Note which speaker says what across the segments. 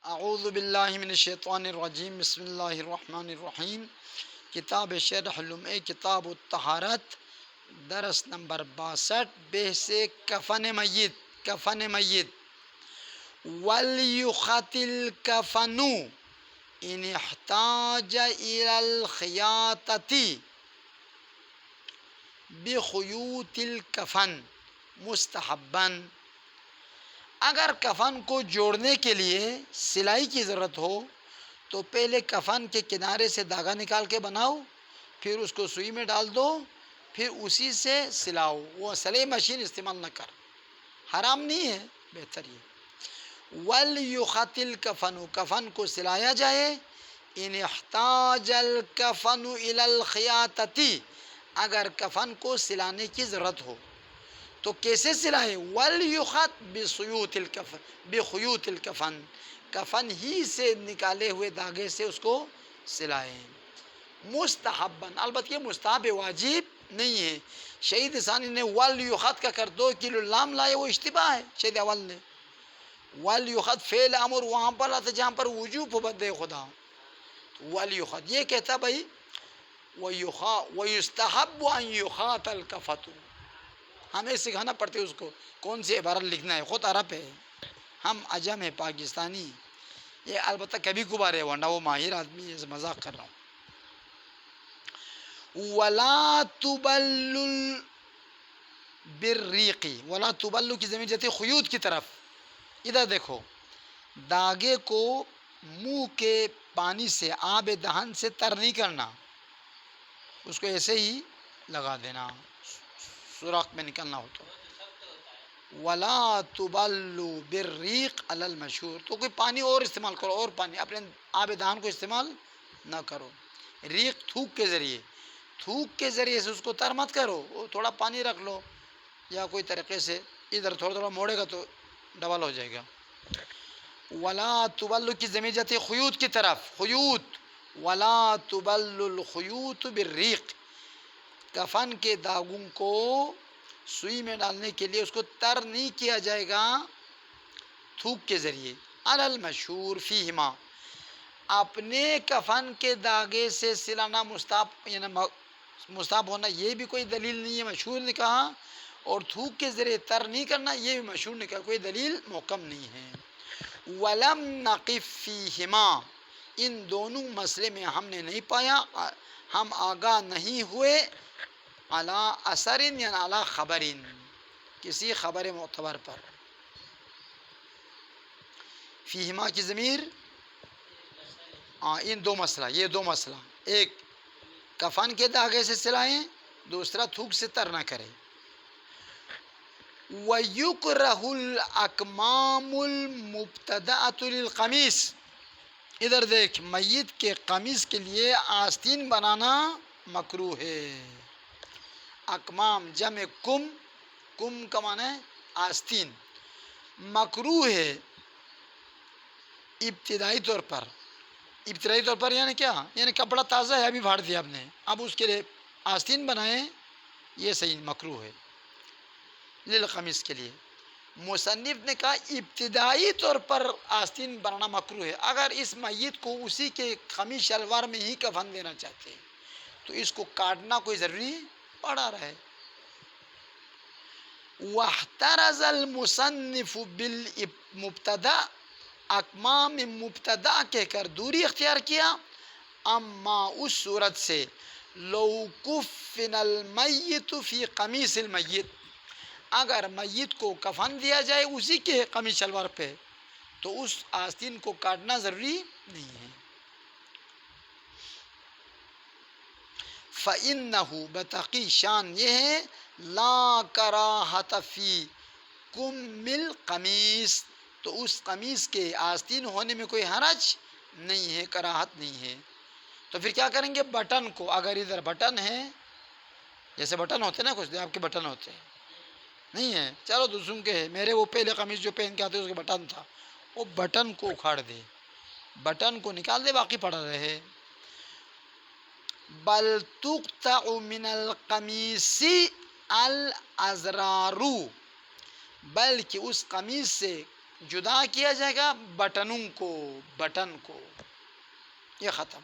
Speaker 1: اعوذ باللہ من الشیطان الرجیم، بسم اللہ الرحمن الرحیم۔ کتاب شرح لمعہ کتاب الطہارت، درس نمبر 62، بحث کفن میت۔ کفن میت وَلْيُخَطِ الْكَفَنُ إِنِ احْتَاجَ إِلَى الْخِيَاطَةِ بِخُيُوطِ الْكَفَنِ مستحباً۔ اگر کفن کو جوڑنے کے لیے سلائی کی ضرورت ہو تو پہلے کفن کے کنارے سے دھاگا نکال کے بناؤ، پھر اس کو سوئی میں ڈال دو، پھر اسی سے سلاؤ۔ وہ سلائی مشین استعمال نہ کر، حرام نہیں ہے، بہتر یہ۔ وَلْيُخَطِ الْكَفَنُ، کفن کو سلایا جائے۔ إِنِ احْتَاجَ الْكَفَنُ إِلَى الْخِيَاطَةِ، اگر کفن کو سلانے کی ضرورت ہو تو کیسے سلائے؟ وَلْيُخَطْ بِخُيُوطِ الْكَفَنِ، بِخُيُوطِ الْكَفَنِ، کفن ہی سے نکالے ہوئے دھاگے سے اس کو سلائیں۔ مستحباً، البتہ یہ مستحب واجب نہیں ہے۔ شہید ثانی نے وَلْيُخَطْ کا کر 2 کلو لام لائے، وہ اشتباہ ہے شہید اول نے۔ وَلْيُخَطْ فعل امر وہاں پر آتا جہاں پر وجوب بندے خدا، وَلْيُخَطْ یہ کہتا بھائی وَيُسْتَحَبُّ أَن يُخَاطَ الْكَفَنُ، ہمیں سکھانا پڑتے اس کو کون سی عبارت لکھنا ہے، خود عرب ہے، ہم عجم ہے پاکستانی، یہ البتہ کبھی کبھار ہے، ورنہ وہ ماہر آدمی ہے، مذاق کر رہا ہوں۔ وَلَا تُبَلُّ بِالرِّيقِ، وَلَا تُبَلُّ کی ضمیر جاتی ہے خیوط کی طرف۔ ادھر دیکھو، داغے کو منہ کے پانی سے، آب دہن سے تر نہیں کرنا، اس کو ایسے ہی لگا دینا سوراخ میں نکلنا ہو تو۔ وَلَا تُبَلُّ بِالرِّيقِ عَلَى الْمَشْهُورِ، تو کوئی پانی اور استعمال کرو، اور پانی، اپنے آب دہن کو استعمال نہ کرو۔ ریق تھوک کے ذریعے، تھوک کے ذریعے سے اس کو تر مت کرو، وہ تھوڑا پانی رکھ لو یا کوئی طریقے سے ادھر تھوڑا تھوڑا موڑے گا تو ڈبل ہو جائے گا۔ وَلَا تُبَلُّ کی ضمیر جاتی ہے خیوط کی طرف، خیوط۔ وَلَا تُبَلُّ الْخُيُوطُ بِالرِّيقِ، کفن کے داغوں کو سوئی میں ڈالنے کے لیے اس کو تر نہیں کیا جائے گا تھوک کے ذریعے۔ علی المشہور فیہما، اپنے کفن کے داغے سے سلانا مستحب، یعنی مستحب ہونا یہ بھی کوئی دلیل نہیں ہے، مشہور نے کہا، اور تھوک کے ذریعے تر نہیں کرنا یہ بھی مشہور نے کہا، کوئی دلیل محکم نہیں ہے۔ ولم نقف فیہما، ان دونوں مسئلے میں ہم نے نہیں پایا، ہم آگاہ نہیں ہوئے، علی اثر یعنی علی خبر، کسی خبر معتبر پر۔ فیہما کی ضمیر، ان دو مسئلہ، یہ دو مسئلہ، ایک کفن کے داغے سے سلائیں، دوسرا تھوک سے تر نہ کرے۔ وَيُكْرَهُ الْأَكْمَامُ الْمُبْتَدَأَةُ لِلْقَمِيصِ، ادھر دیکھ، میت کے قمیص کے لیے آستین بنانا مکروہ ہے۔ اکمام جمع کم، کم کا معنی ہے آستین، مکروہ ہے ابتدائی طور پر۔ ابتدائی طور پر یعنی کیا؟ یعنی کپڑا تازہ ہے، ابھی بھاڑ دیا آپ نے، اب اس کے لیے آستین بنائیں، یہ صحیح مکروہ ہے للقمیص کے لیے۔ مصنف نے کہا ابتدائی طور پر آستین بنانا مکروہ ہے، اگر اس میت کو اسی کے قمیص شلوار میں ہی کفن دینا چاہتے ہیں تو اس کو کاٹنا کوئی ضروری پڑا رہے۔ واحترز المصنف بالمبتدا، اکمام مبتدا کہہ کر دوری اختیار کیا، اما اس صورت سے لو کفن المیت فی قمیص المیت، اگر میت کو کفن دیا جائے اسی کے قمیص شلوار پہ تو اس آستین کو کاٹنا ضروری نہیں ہے۔ فَإِنَّهُ، بتحقیق شان یہ ہے، لا کراہت فی کم القمیص، تو اس قمیص کے آستین ہونے میں کوئی حرج نہیں ہے، کراہت نہیں ہے۔ تو پھر کیا کریں گے؟ بٹن کو، اگر ادھر بٹن ہے، جیسے بٹن ہوتے نا کچھ آپ کے بٹن ہوتے ہیں، نہیں ہے، چلو دوسروں کے ہے، میرے وہ پہلے قمیص جو پہن کے آتے اس کے بٹن تھا، وہ بٹن کو اکھاڑ دے، بٹن کو نکال دے، باقی پڑا رہے۔ بل تقطع من القمیص الازرار، بلکہ اس قمیص سے جدا کیا جائے گا بٹنوں کو، بٹن کو. یہ ختم.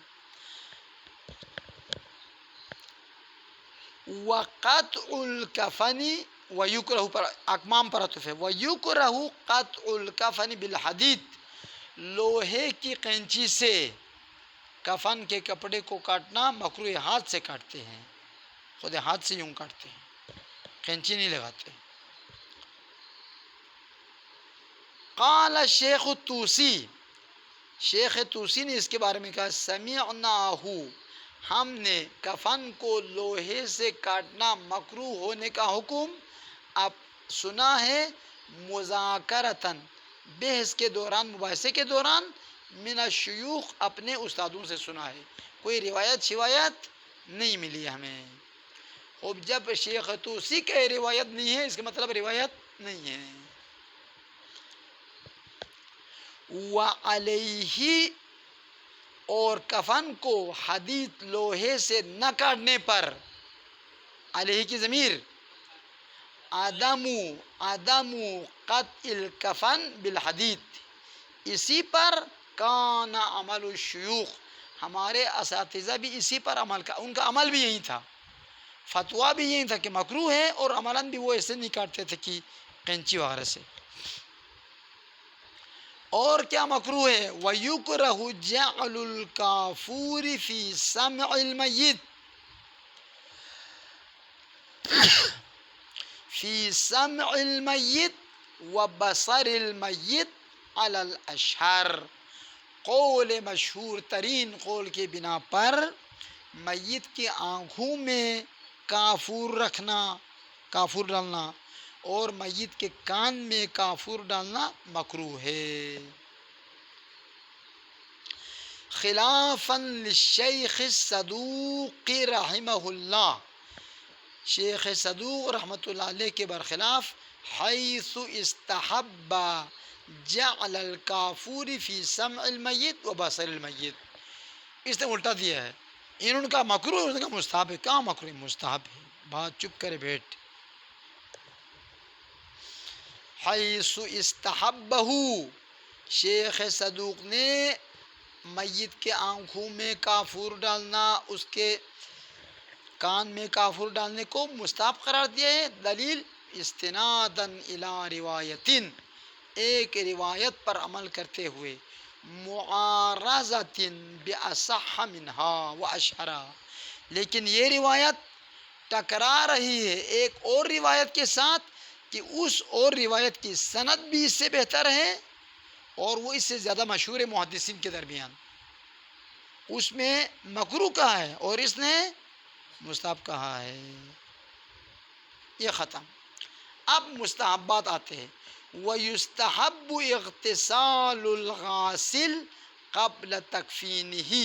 Speaker 1: وقطع الکفن ویکرہ پر اقمام پر عطف ہے. ویکرہ قطع الکفن بالحدید، لوہے کی قینچی سے کفن کے کپڑے کو کاٹنا مکروہ. ہاتھ سے کاٹتے ہیں، خود ہاتھ سے یوں کاٹتے ہیں، قینچی نہیں لگاتے. قال شیخ الطوسی، شیخ طوسی نے اس کے بارے میں کہا سمعناہ، ہم نے کفن کو لوہے سے کاٹنا مکروہ ہونے کا حکم اب سنا ہے، مذاکرتاً، بحث کے دوران، مباحثے کے دوران، من الشیوخ، اپنے استادوں سے سنا ہے. کوئی روایت شوایت نہیں ملی ہمیں. اب جب شیخ طوسی کہ روایت نہیں ہے، اس کا مطلب روایت نہیں ہے. وعلیہ، اور کفن کو حدید، لوہے سے نہ کاٹنے پر، علیہ کی ضمیر عدم قطع الکفن بالحدید، اسی پر کان عمل الشیوخ، ہمارے اساتذہ بھی اسی پر عمل کا، ان کا عمل بھی یہی تھا، فتویٰ بھی یہی تھا کہ مکروہ ہے، اور عملاً بھی وہ ایسے نہیں کاٹتے تھے کہ قینچی وغیرہ سے. اور کیا مکروہ ہے؟ وَيُكْرَهُ جَعْلُ الْكَافُورِ فِي سَمْعِ الْمَيِّتِ، فِي سَمْعِ الْمَيِّتِ وَبَصَرِ الْمَيِّتِ عَلَى الْأَشْهَرِ، قول مشہور ترین قول کے بنا پر میت کی آنکھوں میں کافور رکھنا، کافور ڈالنا، اور میت کے کان میں کافور ڈالنا مکروہ ہے. خلافاً للشیخ الصدوق رحمہ اللہ، شیخ صدوق رحمۃ اللہ علیہ کے برخلاف، حیث استحب جعل الکافور فی سمع المیت و بصر المیت، اس نے الٹا دیا ہے. انہوں نے کہا مکروہ، انہوں نے کہا مستحب ہے. کہاں مکروہ، مستحب ہے. بات چپ کرے بیٹھ. حیث استحبہ، شیخ صدوق نے میت کے آنکھوں میں کافور ڈالنا، اس کے کان میں کافور ڈالنے کو مستحب قرار دیا ہے. دلیل استناداً الی روایتن، ایک روایت پر عمل کرتے ہوئے، معارضۃ باصح منہا واشہرا، لیکن یہ روایت ٹکرا رہی ہے ایک اور روایت کے ساتھ کہ اس اور روایت کی سند بھی اس سے بہتر ہے، اور وہ اس سے زیادہ مشہور ہے محدثین کے درمیان. اس میں مکروہ کہا ہے اور اس نے مستحب کہا ہے. یہ ختم. اب مستحبات آتے ہیں. وَيُسْتَحَبُّ اغْتِسَالُ الْغَاسِلِ قبل تکفینہ،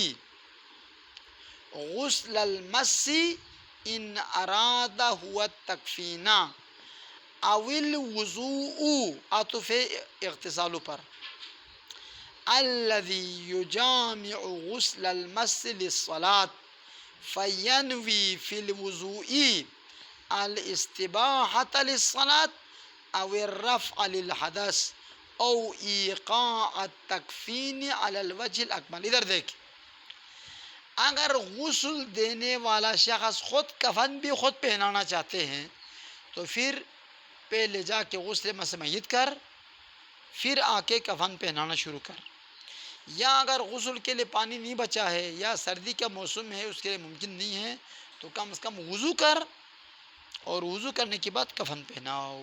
Speaker 1: غسل المس ان اراد هو التکفین، او الوضوء، عطف اغتسال پر، الذي يجامع غسل المس للصلاة فینوی فی الوضوء الاستباحة للصلاة او الرفع للحدث او ایقاع التکفین علی الوجه الاکمل. ادھر دیکھ، اگر غسل دینے والا شخص خود کفن بھی خود پہنانا چاہتے ہیں تو پھر پہلے جا کے غسل مس میت کر، پھر آ کے کفن پہنانا شروع کر. یا اگر غسل کے لیے پانی نہیں بچا ہے یا سردی کا موسم ہے، اس کے لیے ممکن نہیں ہے، تو کم از کم وضو کر، اور وضو کرنے کے بعد کفن پہناؤ.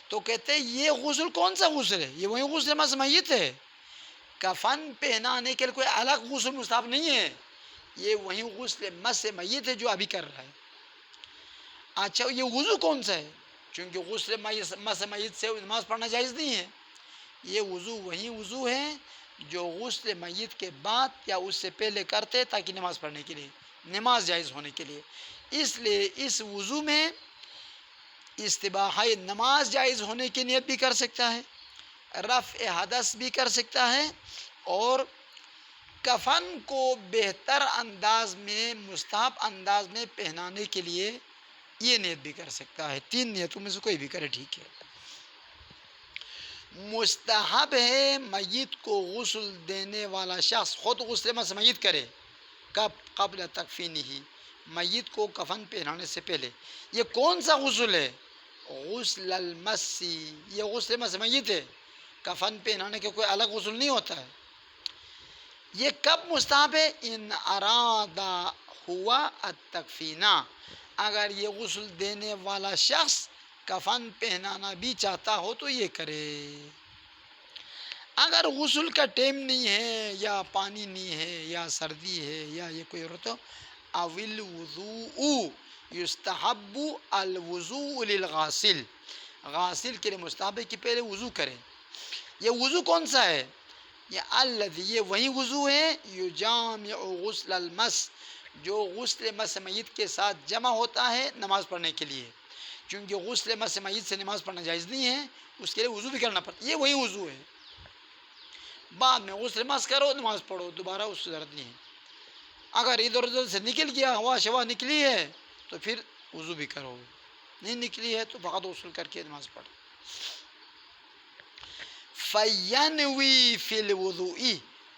Speaker 1: تو کہتے ہیں یہ غسل کون سا غسل ہے؟ یہ وہی غسل مس میت ہے. کفن پہنانے کے لیے کوئی الگ غسل مستحب نہیں ہے، یہ وہی غسل مس میت ہے جو ابھی کر رہا ہے. اچھا، یہ وضو کون سا ہے؟ چونکہ غسل مس میت سے نماز پڑھنا جائز نہیں ہے. یہ وضو وہی وضو ہے جو غسل میت کے بعد یا اس سے پہلے کرتے تاکہ نماز پڑھنے کے لیے، نماز جائز ہونے کے لیے. اس لیے اس وضو میں استباحہ نماز جائز ہونے کی نیت بھی کر سکتا ہے، رفع حدث بھی کر سکتا ہے، اور کفن کو بہتر انداز میں، مستحب انداز میں پہنانے کے لیے یہ نیت بھی کر سکتا ہے. تین نیتوں میں سے کوئی بھی کرے ٹھیک ہے. مستحب ہے میت کو غسل دینے والا شخص خود غسل مس میت کرے. کب؟ قبل تکفین ہی، میت کو کفن پہنانے سے پہلے. یہ کون سا غسل ہے؟ غسل المسی، یہ غسل مس میت ہے. کفن پہنانے کے کوئی الگ غسل نہیں ہوتا ہے. یہ کب مستحب ہے؟ ان ارادہ ہوا التکفینہ، اگر یہ غسل دینے والا شخص کفن پہنانا بھی چاہتا ہو تو یہ کرے. اگر غسل کا ٹائم نہیں ہے، یا پانی نہیں ہے، یا سردی ہے، یا یہ کوئی اور تو اول وضوء یستحب الوضوء للغاسل، غاسل کے لیے مستحب ہے کہ پہلے وضو کرے. یہ وضو کون سا ہے؟ یہ الذی، یہ وہی وضو ہے یجامع غسل المس، جو غسل مس میت کے ساتھ جمع ہوتا ہے نماز پڑھنے کے لیے. کیونکہ غسل مس میت سے نماز پڑھنا جائز نہیں ہے، اس کے لیے وضو بھی کرنا پڑتا ہے. یہ وہی وضو ہے. بعد میں غسل مس کرو نماز پڑھو، دوبارہ اس سے ضرورت نہیں ہے. اگر ادھر ادھر سے نکل گیا، ہوا شوا نکلی ہے تو پھر وضو بھی کرو، نہیں نکلی ہے تو فقط غسل کر کے نماز پڑھو. فینوی فی الوضوء،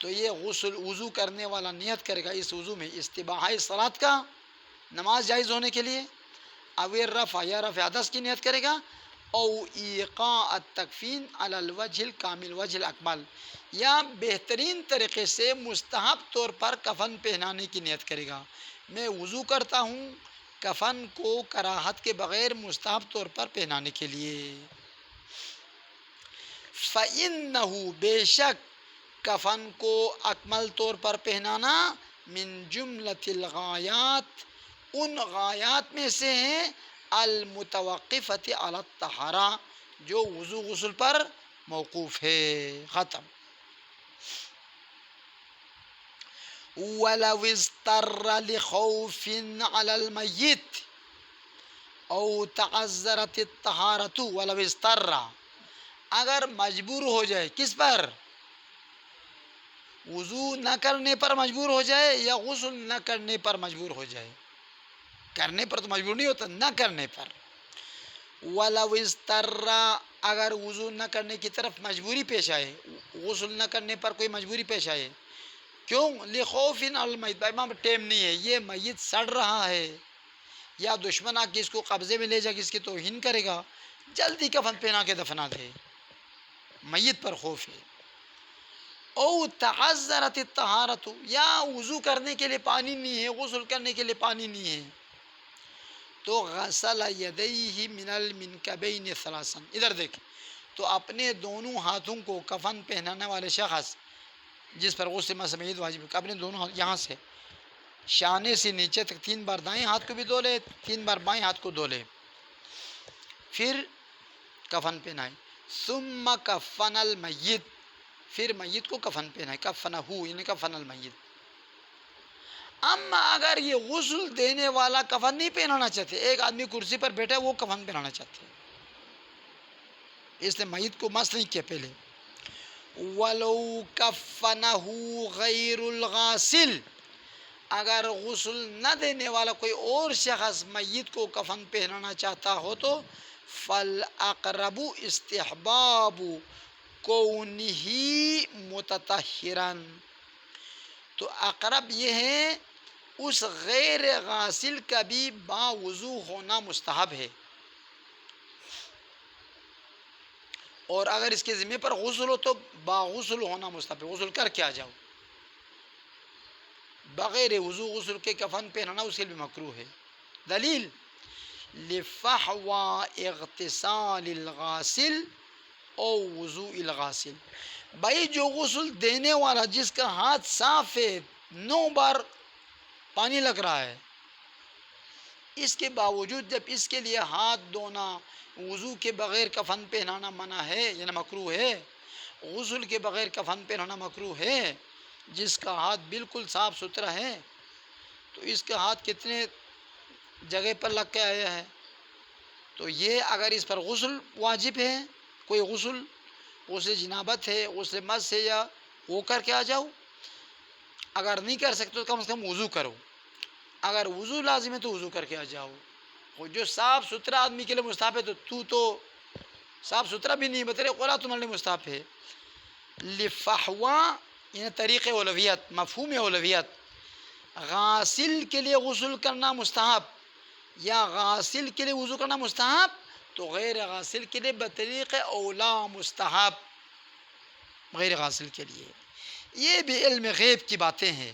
Speaker 1: تو یہ وضو کرنے والا نیت کرے گا اس وضو میں استباحہ صلاۃ کا، نماز جائز ہونے کے لیے، او رفع، یا رفع حدث کی نیت کرے گا، او ایقاع التکفین علی الوجہ الکامل، وجہ الاکمل، یا بہترین طریقے سے مستحب طور پر کفن پہنانے کی نیت کرے گا. میں وضو کرتا ہوں کفن کو کراہت کے بغیر مستحب طور پر پہنانے کے لیے. فَإِنَّهُ، بے شک کفن کو اکمل طور پر پہنانا، من جملۃ الغایات، ان غایات میں سے ہیں المتوقفۃ علی الطہارہ، جو وضو غسل پر موقوف ہے. ختم. وَلَوِ اضْطَرَّ لِخَوْفٍ عَلَى الْمَيِّتِ او تعذرت الطہارۃ. وَلَوِ اضْطَرَّ، اگر مجبور ہو جائے، کس پر؟ وضو نہ کرنے پر مجبور ہو جائے، یا غسل نہ کرنے پر مجبور ہو جائے. کرنے پر تو مجبور نہیں ہوتا، نہ کرنے پر. وَلَوِ اضْطَرَّ، اگر وضو نہ کرنے کی طرف مجبوری پیش آئے، غسل نہ کرنے پر کوئی مجبوری پیش آئے. کیوں؟ لِخَوْفٍ عَلَى الْمَيِّتِ، بھائی ماں ٹائم نہیں ہے، یہ میت سڑ رہا ہے، یا دشمن آ کے اس کو قبضے میں لے جا کے اس کی توہین کرے گا، جلدی کفن پہنا کے دفنا دے، میت پر خوف ہے. او تعذرت الطہارۃ، یا وضو کرنے کے لیے پانی نہیں ہے، غسل کرنے کے لیے پانی نہیں ہے، تو غسل یدیہ من المنکبین ثلاثا. ادھر دیکھ، تو اپنے دونوں ہاتھوں کو، کفن پہنانے والے شخص جس پر غسل مس میت واجب ہے، اپنے دونوں ہاتھ یہاں سے شانے سے نیچے تک 3 بار دائیں ہاتھ کو بھی دھو لے، 3 بار بائیں ہاتھ کو دھو لے، پھر کفن پہنائے. ثم کفن المیت، پھر میت کو کفن پہنائے. کفنہ، یعنی کفن المیت. اما اگر یہ غسل دینے والا کفن نہیں پہنانا چاہتے، ایک آدمی کرسی پر بیٹھا ہے وہ کفن پہنانا چاہتے ہیں، اس نے میت کو مس نہیں کیا پہلے. وَلَوْ كَفَّنَهُ غَيْرُ الْغَاسِلِ، اگر غسل نہ دینے والا کوئی اور شخص میت کو کفن پہنانا چاہتا ہو تو فَالْأَقْرَبُ اسْتِحْبَابُ كَوْنِهِ مُتَطَهِّرًا، تو اقرب یہ ہے اس غیر غاسل کا بھی باوضو ہونا مستحب ہے. اور اگر اس کے ذمہ پر غسل ہو تو باغسل ہونا مستحب ہے، غسل کر کے آ جاؤ. بغیر وضو غسل کے کفن پہنانا اس کے لیے مکروہ ہے. دلیل لفحوى اغتسال الغاسل او وضوء الغاسل، بھائی جو غسل دینے والا جس کا ہاتھ صاف ہے، 9 بار پانی لگ رہا ہے، اس کے باوجود جب اس کے لیے ہاتھ دھونا، وضو کے بغیر کفن پہنانا منع ہے، یعنی مکروہ ہے، غسل کے بغیر کفن پہنانا مکروہ ہے، جس کا ہاتھ بالکل صاف ستھرا ہے، تو اس کا ہاتھ کتنے جگہ پر لگ کے آیا ہے، تو یہ اگر اس پر غسل واجب ہے، کوئی غسل جنابت ہے، غسل مس ہے، یا وہ کر کے آ جاؤ. اگر نہیں کر سکتے تو کم سے کم وضو کرو. اگر وضو لازم ہے تو وضو کر کے آ جاؤ. وہ جو صاف ستھرا آدمی کے لیے مستحب ہے، تو صاف ستھرا بھی نہیں، بطریق اولا تمہارے لیے مستحب ہے۔ لفحوا یعنی طریق اولویت، مفہوم اولویت، غاسل کے لیے غسل کرنا مستحب یا غاسل کے لیے وضو کرنا مستحب تو غیر غاسل کے لیے بطریق اولا مستحب، غیر غاسل کے لیے۔ یہ بھی علم غیب کی باتیں ہیں،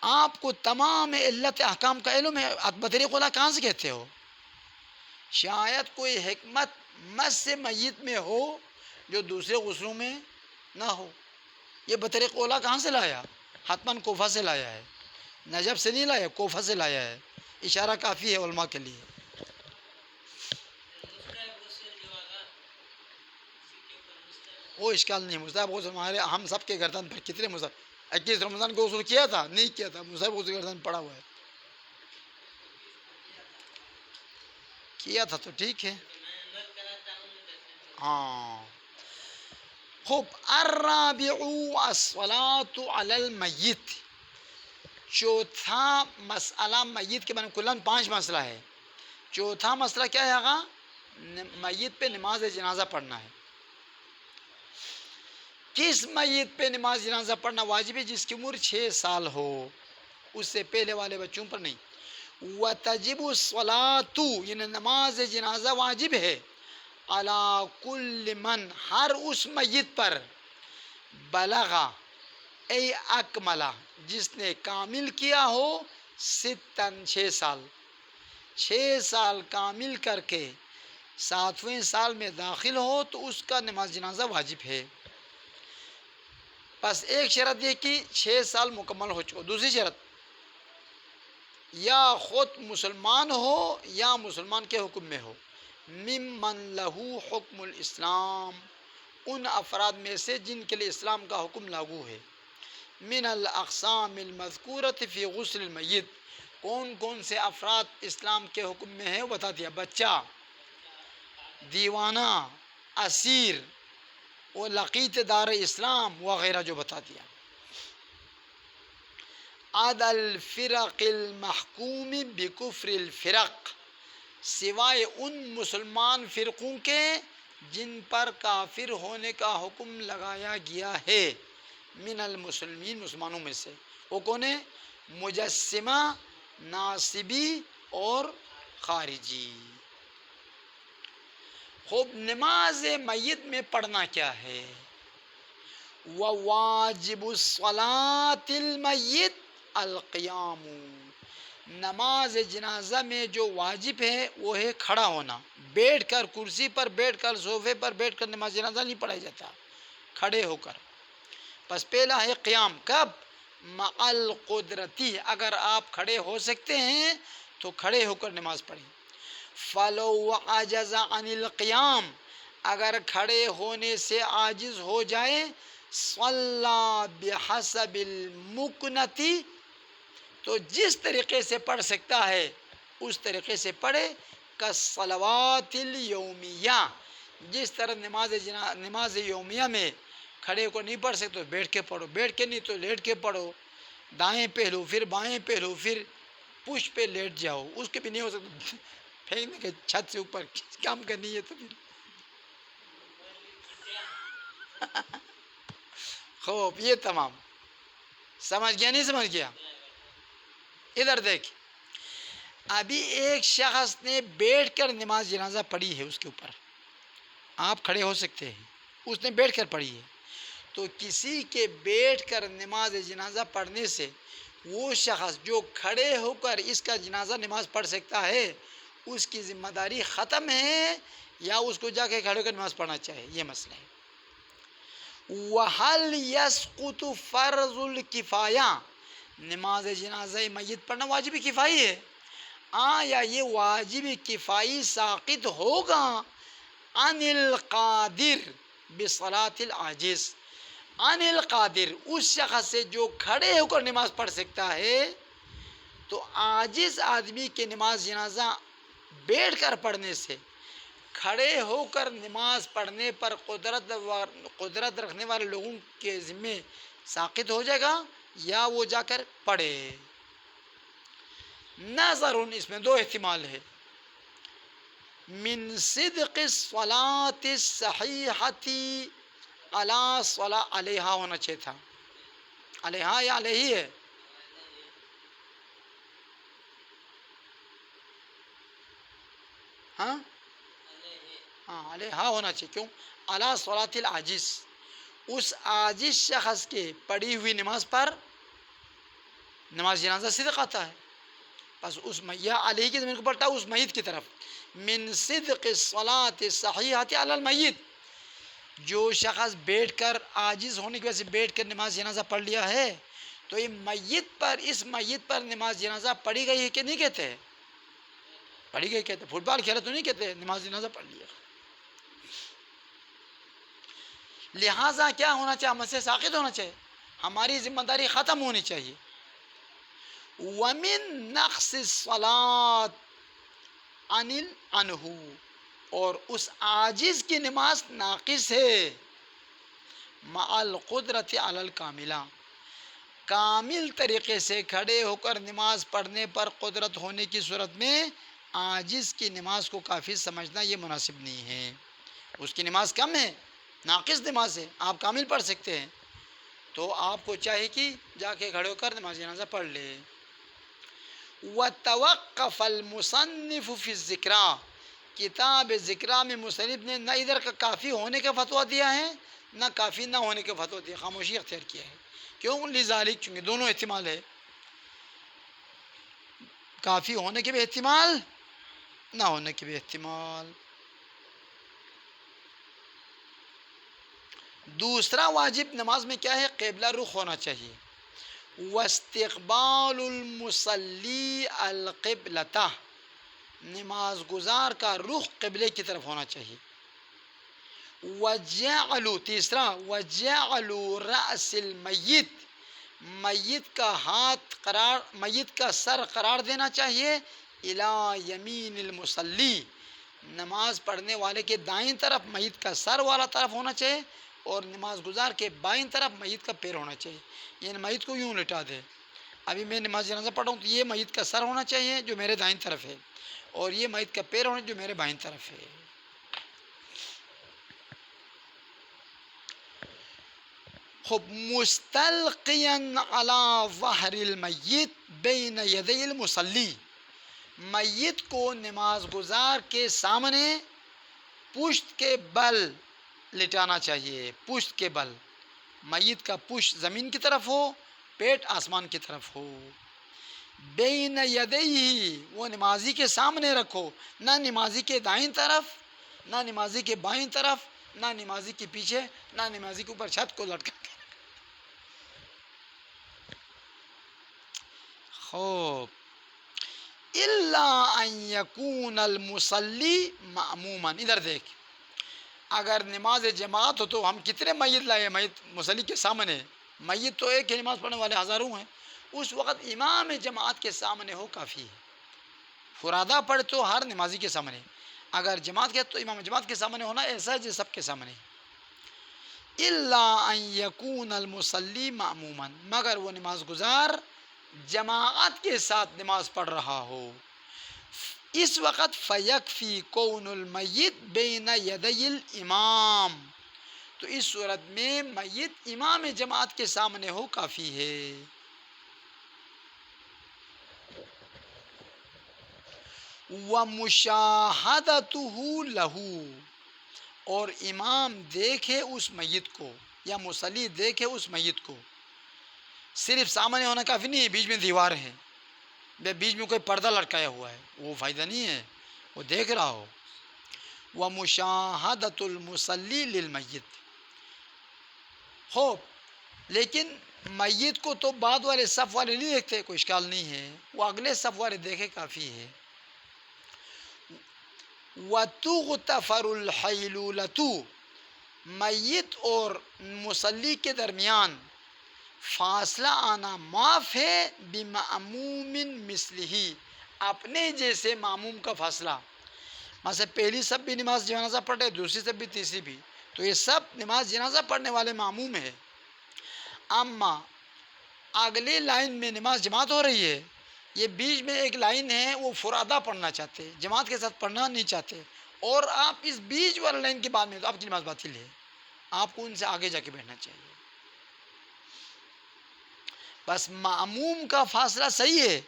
Speaker 1: آپ کو تمام علت احکام کا علم ہے، آپ بطریق اولا کہاں سے کہتے ہو؟ شاید کوئی حکمت مس میت میں ہو جو دوسرے غسلوں میں نہ ہو۔ یہ بطریق اولا کہاں سے لایا؟ حتماً کوفہ سے لایا ہے، نجف سے نہیں لایا، کوفہ سے لایا ہے۔ اشارہ کافی ہے علماء کے لیے۔ وہ اشکال نہیں، مستحب غسل ہمارے ہم سب کے گردن پر کتنے مستحب 21 رمضان کو غسل کیا تھا؟ نہیں کیا تھا، مستحب غسل گردن پڑا ہوا ہے، کیا تھا تو ٹھیک ہے۔ ہاں خوب۔ الرابع الصلاۃ علی المیت، چوتھا مسئلہ میت کے بارے میں، کلاً 5 مسئلہ ہے۔ چوتھا مسئلہ کیا ہے آقا؟ میت پہ نماز جنازہ پڑھنا ہے۔ کس میت پہ نماز جنازہ پڑھنا واجب ہے؟ جس کی عمر 6 سال ہو، اس سے پہلے والے بچوں پر نہیں۔ وتجب الصلاۃ یعنی نماز جنازہ واجب ہے علی کل من، ہر اس میت پر، بلغا ای اکملا جس نے کامل کیا ہو، 6 سال، 6 سال کامل کر کے 7ویں سال میں داخل ہو تو اس کا نماز جنازہ واجب ہے۔ بس ایک شرط یہ کہ 6 سال مکمل ہو چکا۔ دوسری شرط، یا خود مسلمان ہو یا مسلمان کے حکم میں ہو، ممن لہو حکم الاسلام، ان افراد میں سے جن کے لیے اسلام کا حکم لاگو ہے۔ من الاقسام المذکورۃ فی غسل المیت، کون کون سے افراد اسلام کے حکم میں ہیں وہ بتا دیا، بچہ، دیوانہ، اسیر، وہ لقیت دار اسلام وغیرہ جو بتا دیا۔ عدا الفرق المحکوم بکفر الفرق، سوائے ان مسلمان فرقوں کے جن پر کافر ہونے کا حکم لگایا گیا ہے، من المسلمین، مسلمانوں میں سے۔ وہ کون ہے؟ مجسمہ، ناصبی اور خارجی۔ خوب، نماز میت میں پڑھنا کیا ہے؟ وواجب الصلاۃ المیت القیام، نماز جنازہ میں جو واجب ہے وہ ہے کھڑا ہونا، بیٹھ کر، کرسی پر بیٹھ کر، صوفے پر بیٹھ کر نماز جنازہ نہیں پڑھائی جاتا، کھڑے ہو کر۔ بس پہلا ہے قیام، کب؟ مع القدرتی، اگر آپ کھڑے ہو سکتے ہیں تو کھڑے ہو کر نماز پڑھیں۔ فلو عجز عن القیام، اگر کھڑے ہونے سے عاجز ہو جائے، صلی بحسب المکنتی، تو جس طریقے سے پڑھ سکتا ہے اس طریقے سے پڑھے، کالصلوات الیومیہ، جس طرح نماز یومیہ میں کھڑے کو نہیں پڑھ سکتے تو بیٹھ کے پڑھو، بیٹھ کے نہیں تو لیٹ کے پڑھو، دائیں پہلو پھر بائیں پہلو پھر پش پہ لیٹ جاؤ، اس کے بھی نہیں ہو سکتا پھینکنے کے چھت سے اوپر کام کرنی ہے تو پھر خوب، یہ تمام سمجھ گیا نہیں سمجھ گیا؟ ادھر دیکھ، ابھی ایک شخص نے بیٹھ کر نماز جنازہ پڑھی ہے، اس کے اوپر آپ کھڑے ہو سکتے ہیں، اس نے بیٹھ کر پڑھی ہے، تو کسی کے بیٹھ کر نماز جنازہ پڑھنے سے وہ شخص جو کھڑے ہو کر اس کا جنازہ نماز پڑھ سکتا ہے، اس کی ذمہ داری ختم ہے یا اس کو جا کے کھڑے ہو کر نماز پڑھنا چاہیے، یہ مسئلہ ہے۔ وَهَلْ يَسْقُطُ فَرْضُ الْكِفَایَہ، نماز جنازہ میت پڑھنا واجب کفائی ہے، آیا یہ واجب کفائی ساقط ہوگا عن القادر بصلاۃ العاجز، عن القادر، اس شخص سے جو کھڑے ہو کر نماز پڑھ سکتا ہے، تو عاجز آدمی کے نماز جنازہ بیٹھ کر پڑھنے سے کھڑے ہو کر نماز پڑھنے پر قدرت رکھنے والے لوگوں کے ذمے ساقط ہو جائے گا یا وہ جا کر پڑھے؟ نظر، اس میں 2 احتمال ہے۔ من صدق الصلاۃ الصحیحۃ علی صلاۃ علیہا ہونا چاہیے تھا. علیہا یا علیہ ہے؟ ہاں ہاں علیہا ہونا چاہیے. کیوں؟ علی صلاۃ العاجز، اس عاجز شخص کے پڑھی ہوئی نماز پر نماز جنازہ صدق آتا ہے. بس اس یا علیہ کی زمین کو پڑھتا ہے اس میت کی طرف. من صدق الصلاۃ الصحیحۃ علی المیت، جو شخص بیٹھ کر عاجز ہونے کی وجہ سے بیٹھ کر نماز جنازہ پڑھ لیا ہے تو یہ میت پر، اس میت پر نماز جنازہ پڑھی گئی ہے کہ نہیں کہتے؟ پڑھی گئی کہتے. فٹ بال کھیلا تو نہیں کہتے نماز جنازہ پڑھ لیا. لہٰذا کیا ہونا چاہیے؟ ہم سے ساقط ہونا چاہیے، ہماری ذمہ داری ختم ہونی چاہیے. ومن نقص الصلاۃ عنہ، اور اس عاجز کی نماز ناقص ہے. مع القدرت علی الکاملہ، کامل طریقے سے کھڑے ہو کر نماز پڑھنے پر قدرت ہونے کی صورت میں عاجز کی نماز کو کافی سمجھنا یہ مناسب نہیں ہے. اس کی نماز کم ہے، ناقص نماز ہے، آپ کامل پڑھ سکتے ہیں تو آپ کو چاہیے کہ جا کے کھڑے ہو کر نماز جنازہ پڑھ لے. وَتَوَقَّفَ الْمُصَنِّفُ فِي الذِّكْرَى، کتاب ذکرہ میں مصنف نے نہ ادھر کا کافی ہونے کا فتویٰ دیا ہے نہ کافی نہ ہونے کا فتویٰ دیا، خاموشی اختیار کیا ہے. کیوں؟ لذالک، چونکہ دونوں احتمال ہے، کافی ہونے کے بھی احتمال، نہ ہونے کے بھی احتمال. دوسرا واجب نماز میں کیا ہے؟ قبلہ رخ ہونا چاہیے. واستقبال المصلی القبلۃ، نماز گزار کا رخ قبلے کی طرف ہونا چاہیے. وجعل، تیسرا وجعل رأس المیت، میت کا ہاتھ قرار، میت کا سر قرار دینا چاہیے. الی یمین المصلی، نماز پڑھنے والے کے دائیں طرف میت کا سر والا طرف ہونا چاہیے اور نماز گزار کے بائیں طرف میت کا پیر ہونا چاہیے. یعنی میت کو یوں لٹا دے. ابھی میں نماز جنازہ پڑھ رہا ہوں تو یہ میت کا سر ہونا چاہیے جو میرے دائیں طرف ہے اور یہ میت کا پیر ہونا جو میرے بائیں طرف ہے. خب مستلقیا علی ظہر المیت بین یدی المصلی، میت کو نماز گزار کے سامنے پشت کے بل لٹانا چاہیے. پشت کے بل، میت کا پشت زمین کی طرف ہو، پیٹ آسمان کی طرف ہو. بین یدیہ، وہ نمازی کے سامنے رکھو، نہ نمازی کے دائیں طرف نہ نمازی کے بائیں طرف نہ نمازی کے پیچھے نہ نمازی کے اوپر چھت کو لٹکا کے. خوب. الا ان یکون المصلی معموما، ادھر دیکھ، اگر نماز جماعت ہو تو ہم کتنے میت لائے؟ میت مصلی کے سامنے، میت تو ایک ہی، نماز پڑھنے والے ہزاروں ہیں. اس وقت امام جماعت کے سامنے ہو کافی ہے. فرادہ پڑھ تو ہر نمازی کے سامنے، اگر جماعت کے تو امام جماعت کے سامنے ہونا ایسا ہے جیسے سب کے سامنے. الا ان یکون المصلی معموما، مگر وہ نماز گزار جماعت کے ساتھ نماز پڑھ رہا ہو. اس وقت فیکفی کون المیت بین یدی الامام، تو اس صورت میں میت امام جماعت کے سامنے ہو کافی ہے. وَمُشَاهَدَتُهُ لَهُ، اور امام دیکھے اس میت کو یا مصلی دیکھے اس میت کو. صرف سامنے ہونا کافی نہیں ہے، بیچ میں دیوار ہے، بیچ میں کوئی پردہ لٹکایا ہوا ہے، وہ فائدہ نہیں ہے، وہ دیکھ رہا ہو. وَمُشَاهَدَةُ الْمُصَلِّ لِلْمَيِّتِ، ہو لیکن میت کو تو بعد والے صف والے نہیں دیکھتے، کوئی اشکال نہیں ہے، وہ اگلے صف والے دیکھے کافی ہے. وَتُغْتَفَرُ الْحَيْلُولَةُ، میت اور مصلی کے درمیان فاصلہ آنا معاف ہے. بِمَأْمُومٍ مِثْلِهِ، اپنے جیسے معموم کا فاصلہ. مثلا پہلی سب بھی نماز جنازہ پڑھ رہے، دوسری سب بھی، تیسری بھی، تو یہ سب نماز جنازہ پڑھنے والے معموم ہے. اما اگلی لائن میں نماز جماعت ہو رہی ہے، یہ بیچ میں ایک لائن ہے، وہ فرادہ پڑھنا چاہتے، جماعت کے ساتھ پڑھنا نہیں چاہتے، اور آپ اس بیچ والا لائن کے بعد میں تو آپ کی نماز باطل ہے، آپ کو ان سے آگے جا کے بیٹھنا چاہیے. بس معموم کا فاصلہ صحیح ہے،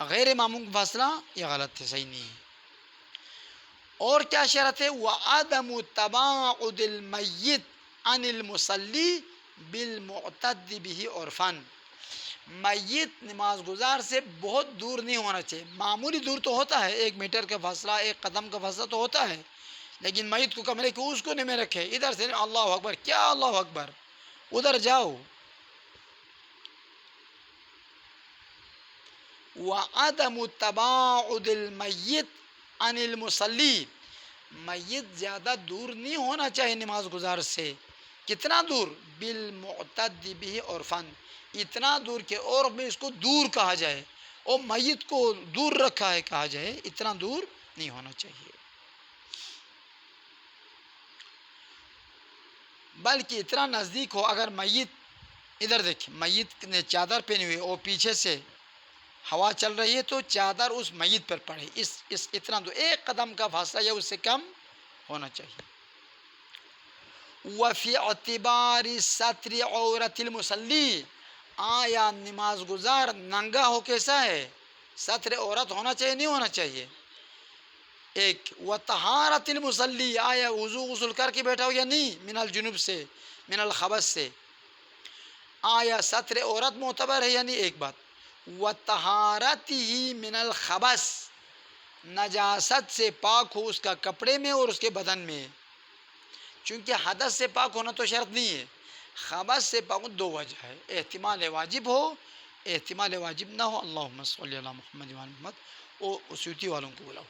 Speaker 1: غیر معموم کا فاصلہ یہ غلط ہے، صحیح نہیں ہے. اور کیا شرط ہے؟ وَعَدَمُ تَبَاعُدِ الْمَيِّتِ عَنِ الْمُصَلِّي بِالْمُعْتَدِّ بِهِ عُرْفًا. میت نماز گزار سے بہت دور نہیں ہونا چاہیے. معمولی دور تو ہوتا ہے، 1 میٹر کا فاصلہ، 1 قدم کا فاصلہ تو ہوتا ہے، لیکن میت کو کمرے کے اس کونے میں رکھے، ادھر سے اللہ اکبر، کیا اللہ اکبر، ادھر جاؤ. وَعَدَمُ تَبَاعُدِ الْمَيِّتِ عَنِ الْمُصَلِّي. میت زیادہ دور نہیں ہونا چاہیے نماز گزار سے. کتنا دور؟ بالمعتد به عرفاً، اتنا دور کہ عرف میں اس کو دور کہا جائے، اور میت کو دور رکھا ہے کہا جائے، اتنا دور نہیں ہونا چاہیے، بلکہ اتنا نزدیک ہو. اگر میت ادھر دیکھیں، میت نے چادر پہنی ہوئی اور پیچھے سے ہوا چل رہی ہے تو چادر اس میت پر پڑے، اس اتنا دور، 1 قدم کا فاصلہ یا اس سے کم ہونا چاہیے. وفی اعتبار ستر عورت المصلی. آیا نماز گزار ننگا ہو کیسا ہے؟ ستر عورت ہونا چاہیے نہیں ہونا چاہیے؟ ایک. وطہارت المصلی. آیا وضو غسل کر کے بیٹھا ہو یا نہیں؟ من الجنوب سے، من الخبث سے. آیا ستر عورت معتبر ہے یا نہیں؟ ایک بات. وطہارتہ من الخبث. نجاست سے پاک ہو اس کا کپڑے میں اور اس کے بدن میں. چونکہ حدث سے پاک ہونا تو شرط نہیں ہے، خبث سے پاک ہونا 2 وجہ ہے، احتمال واجب ہو، احتمال واجب نہ ہو. اللہم صلی علی محمد و علی محمد. او سیوطی والوں کو بلاؤ.